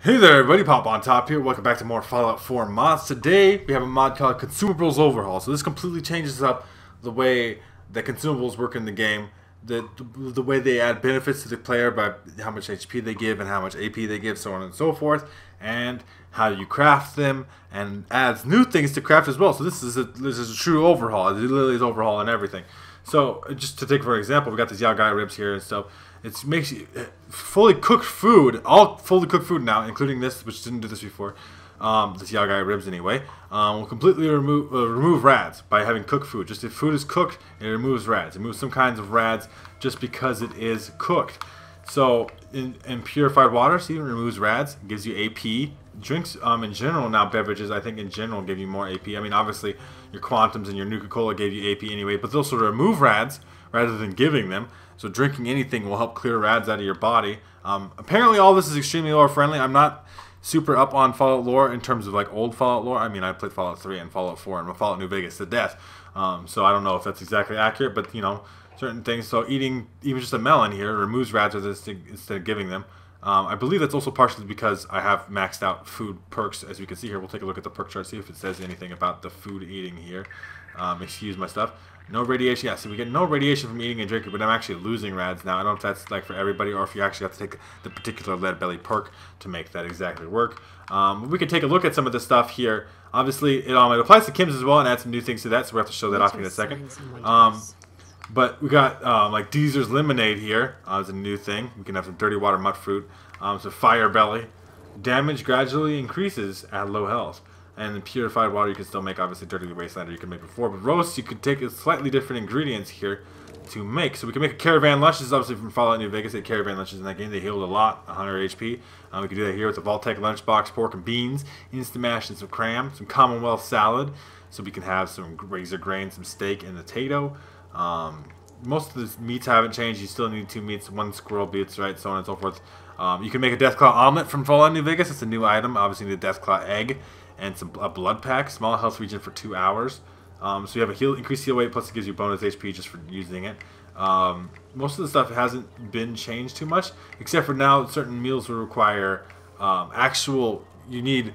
Hey there everybody, Popontop here. Welcome back to more Fallout 4 mods. Today we have a mod called Consumables Overhaul. So this completely changes up the way that consumables work in the game. The way they add benefits to the player by how much HP they give and how much AP they give, so on and so forth. And how you craft them, and adds new things to craft as well. So this is a true overhaul. It literally is overhauling everything. So just to take for example, we got these Yagai ribs here and stuff. It makes you fully cooked food, all fully cooked food now, including this, which didn't do this before. This Yagai ribs anyway. Will completely remove rads by having cooked food. Just if food is cooked, it removes rads. It removes some kinds of rads just because it is cooked. So in purified water, see, it removes rads. It gives you AP. Drinks in general now, beverages I think in general give you more AP. I mean, obviously your Quantums and your Nuka-Cola gave you AP anyway, but they'll sort of remove rads rather than giving them. So drinking anything will help clear rads out of your body. Apparently all this is extremely lore friendly. I'm not super up on Fallout lore in terms of like old Fallout lore. I mean, I played Fallout 3 and Fallout 4 and Fallout New Vegas to death. So I don't know if that's exactly accurate, but you know, certain things. So eating even just a melon here removes rads instead of giving them. I believe that's also partially because I have maxed out food perks, as you can see here. We'll take a look at the perk chart, see if it says anything about the food eating here. Excuse my stuff. No radiation. Yeah, so we get no radiation from eating and drinking, but I'm actually losing rads now. I don't know if that's like for everybody or if you actually have to take the particular lead belly perk to make that exactly work. We can take a look at some of this stuff here. Obviously, it applies to Kim's as well and add some new things to that, so we'll have to show that off in a second. But we got like Deezer's Lemonade here. It's a new thing. We can have some dirty water mud fruit. So Fire Belly. Damage gradually increases at low health. And in purified water, you can still make, obviously, Dirty Wasteland you can make before. But roasts, you could take slightly different ingredients here to make. So we can make a Caravan Lunch. This is obviously from Fallout New Vegas. They had Caravan Lunches in that game. They healed a lot, 100 HP. We can do that here with the Vault-Tec Lunch Box, pork and beans, instant mash and some cram, some Commonwealth salad. So we can have some razor grain, some steak and potato. Most of the meats haven't changed. You still need 2 meats, 1 squirrel beets, right, so on and so forth. You can make a Deathclaw Omelet from Fallout New Vegas. It's a new item. Obviously, you need a Deathclaw Egg and a blood pack, small health regen for 2 hours. So you have a increased heal weight, plus it gives you bonus HP just for using it. Most of the stuff hasn't been changed too much, except for now certain meals will require you need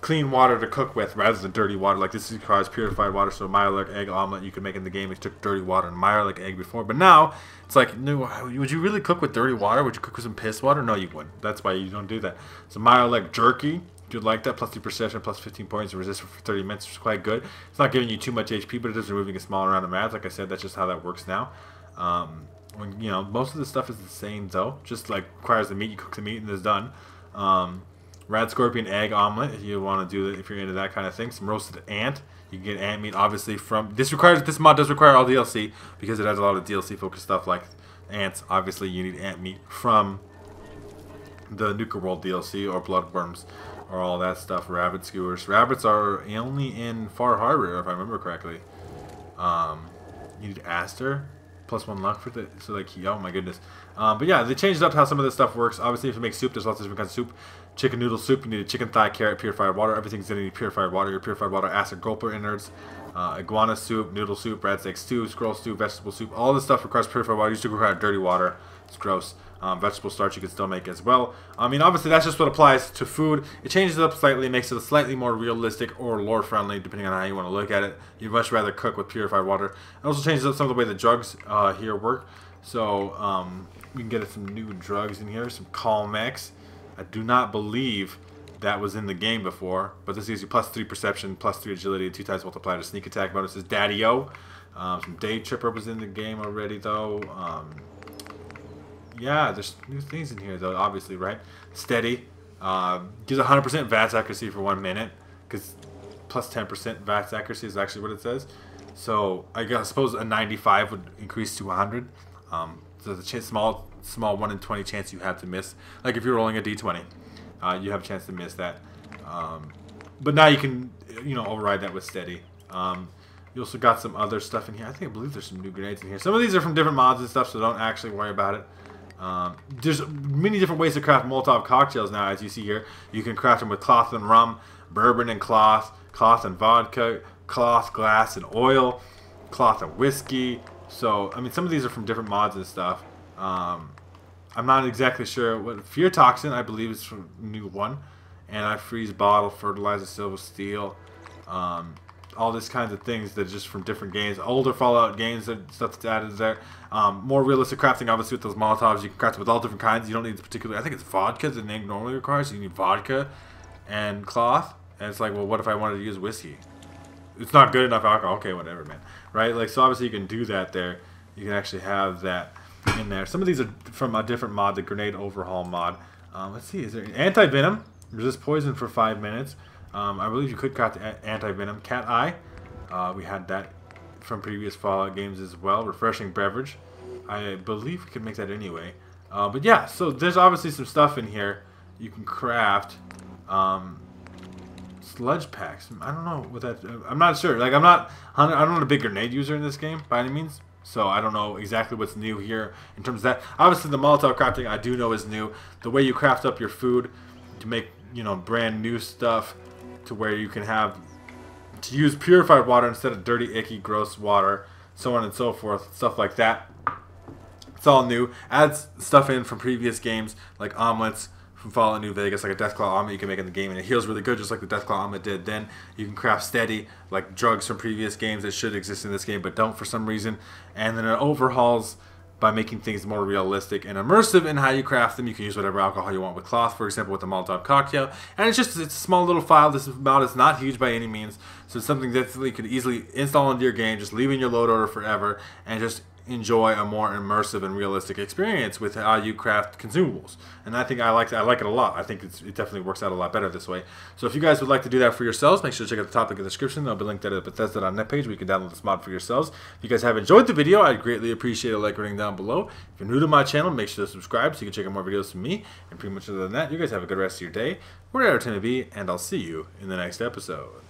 clean water to cook with rather than dirty water. Like this requires purified water, so Mirror Egg Omelet you can make in the game. It took dirty water and Mirror Egg before, but now it's like, no, would you really cook with dirty water? Would you cook with some piss water? No, you wouldn't. That's why you don't do that. So Mirror Jerky, if you'd like that, plus 3 perception, plus 15 points of resistance for 30 minutes, which is quite good. It's not giving you too much HP, but it is removing a small amount of rads. Like I said, that's just how that works now. You know, most of the stuff is the same though. Just like requires the meat, you cook the meat and it's done. Radscorpion Egg Omelet, if you want to do it, if you're into that kind of thing. Some roasted ant. You can get ant meat, obviously, from this mod does require all DLC because it has a lot of DLC focused stuff like ants. Obviously, you need ant meat from the Nuka World DLC or bloodworms or all that stuff. Rabbit skewers. Rabbits are only in Far Harbor, if I remember correctly. You need Aster. Plus 1 luck for the, so like, oh my goodness. But yeah, they changed up how some of this stuff works. Obviously, if you make soup, there's lots of different kinds of soup. Chicken noodle soup, you need a chicken thigh, carrot, purified water. Everything's gonna need purified water. Your purified water, acid gulper innards, iguana soup, noodle soup, rat steak stew, squirrel stew, vegetable soup. All this stuff requires purified water. You used to require dirty water. It's gross. Vegetable starch you can still make as well. I mean, obviously that's just what applies to food. It changes it up slightly, makes it a slightly more realistic or lore friendly, depending on how you want to look at it. You'd much rather cook with purified water. It also changes up some of the way the drugs here work. So we can get some new drugs in here, some Calmex. I do not believe that was in the game before, but this gives you plus 3 perception, plus 3 agility, 2 times multiplier to sneak attack bonuses. Daddy-O. Some Day Tripper was in the game already though. Yeah, there's new things in here though, obviously, right? Steady. Gives 100% VATS accuracy for 1 minute, because plus 10% VATS accuracy is actually what it says. So I suppose a 95 would increase to 100. So there's a small 1 in 20 chance you have to miss. Like if you're rolling a d20, you have a chance to miss that. But now you can, you know, override that with steady. You also got some other stuff in here. I believe there's some new grenades in here. Some of these are from different mods and stuff, so don't actually worry about it. There's many different ways to craft Molotov cocktails now, as you see here. You can craft them with cloth and rum, bourbon and cloth, cloth and vodka, cloth, glass, and oil, cloth and whiskey. So, I mean, some of these are from different mods and stuff. I'm not exactly sure what Fear Toxin, I believe, is from new one. Anti-freeze bottle, fertilizer, silver steel, all these kinds of things that are just from different games, older Fallout games, stuff that's added there. More realistic crafting, obviously, with those Molotovs. You can craft it with all different kinds. You don't need particular. I think it's vodka that the name normally requires. So you need vodka and cloth. And it's like, well, what if I wanted to use whiskey? It's not good enough alcohol. Okay, whatever, man. Right? Like, so obviously you can do that there. You can actually have that in there. Some of these are from a different mod, the Grenade Overhaul mod. Let's see, is there anti-venom? Resist poison for 5 minutes. I believe you could craft anti-venom. Cat Eye. We had that from previous Fallout games as well. Refreshing beverage. I believe we could make that anyway. But yeah, so there's obviously some stuff in here you can craft. Sludge packs. I don't know what that. I'm not sure. Like I'm not a big grenade user in this game by any means. So I don't know exactly what's new here in terms of that. Obviously, the Molotov crafting I do know is new. The way you craft up your food to make, you know, brand new stuff, to where you can have to use purified water instead of dirty, icky, gross water, so on and so forth, stuff like that. It's all new. Adds stuff in from previous games like omelets from Fallout New Vegas, like a Deathclaw omelet you can make in the game, and it heals really good, just like the Deathclaw omelet did. Then you can craft steady, like drugs from previous games that should exist in this game but don't for some reason. And then it overhauls by making things more realistic and immersive in how you craft them. You can use whatever alcohol you want with cloth, for example, with the Molotov Cocktail. And it's a small little file. This mod is not huge by any means, so it's something that you could easily install into your game, just leave in your load order forever, and just enjoy a more immersive and realistic experience with how you craft consumables. And I think I like it a lot. I think it definitely works out a lot better this way. So if you guys would like to do that for yourselves, make sure to check out the topic in the description. There'll be linked at Bethesda.net page where you can download this mod for yourselves. If you guys have enjoyed the video, I'd greatly appreciate a like rating down below. If you're new to my channel, make sure to subscribe so you can check out more videos from me. And pretty much other than that, you guys have a good rest of your day, wherever it may be, and I'll see you in the next episode.